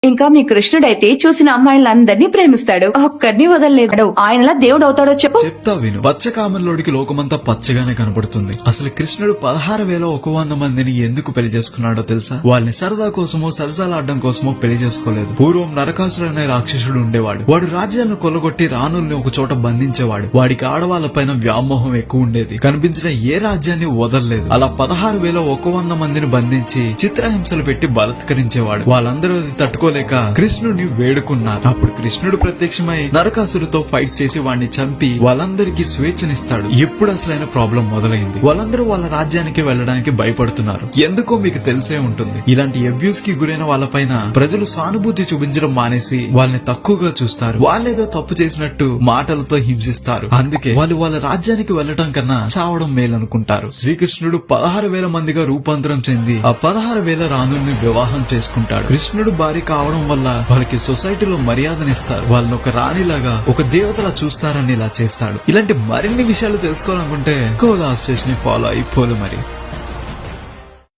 ఇంకా మీ కృష్ణుడైతే చూసిన అమ్మాయిలందరినీ ప్రేమిస్తాడు, ఒక్కరిని వదలలేడు. ఆయనలా దేవుడు అవుతాడో చెప్పు. చెప్తా విను. పచ్చకామల్లోడికి లోకమంతా పచ్చగానే కనబడుతుంది. అసలు కృష్ణుడు 16,100 మందిని ఎందుకు పెళ్లి చేసుకున్నాడో తెలుసా? వాళ్ళని సరదా కోసమో సరసాలాడడం కోసమో పెళ్లి చేసుకోలేదు. పూర్వం నరకాసురుడు అనే రాక్షసుడు ఉండేవాడు. వాడు రాజ్యాలను కొల్లగొట్టి రాణుల్ని ఒక చోట బంధించేవాడు. వాడికి ఆడవాళ్ల పైన వ్యామోహం ఎక్కువ ఉండేది. కనిపించిన ఏ రాజ్యాన్ని వదలలేదు. అలా 16,100 మందిని బంధించి చిత్రహింసలు పెట్టి బలత్కరించేవాడు. వాళ్ళందరూ అది తట్టుకోలేక కృష్ణుడిని వేడుకున్నారు. అప్పుడు కృష్ణుడు ప్రత్యక్షమై నరకాసురుడితో ఫైట్ చేసి వాడిని చంపి వాళ్ళందరికీ స్వేచ్ఛనిస్తాడు. ఎప్పుడు అసలైన ప్రాబ్లం మొదలైంది. వాళ్ళందరూ వాళ్ళ రాజ్యానికి వెళ్ళడానికి భయపడుతున్నారు. ఎందుకో మీకు తెలిసే ఉంటుంది. ఇలాంటి అబ్యూస్ కి గురైన వాళ్ళపైన ప్రజలు సానుభూతి చూపించడం మానేసి వాళ్ళని తక్కువగా చూస్తారు. వాళ్ళేదో తప్పు చేసినట్టు మాటలతో హింసిస్తారు. అందుకే వాళ్ళు వాళ్ళ రాజ్యానికి వెళ్లడం కన్నా చావడం మేలనుకుంటారు. శ్రీకృష్ణుడు 16,000 మందిగా రూపాంతరం చెంది ఆ 16,000 రాణుల్ని వివాహం చేసుకుంటాడు. కృష్ణుడు భార్య కావడం వల్ల వాళ్ళకి సొసైటీలో మర్యాదనిస్తారు. వాళ్ళని ఒక రాణిలాగా ఒక దేవతలా చూస్తారని ఇలా చేస్తాడు. ఇలాంటి మరిన్ని విషయాలు తెలుసుకోవాలనుకుంటే కోదా స్టేషన్ ని ఫాలో అయిపోదు మరి.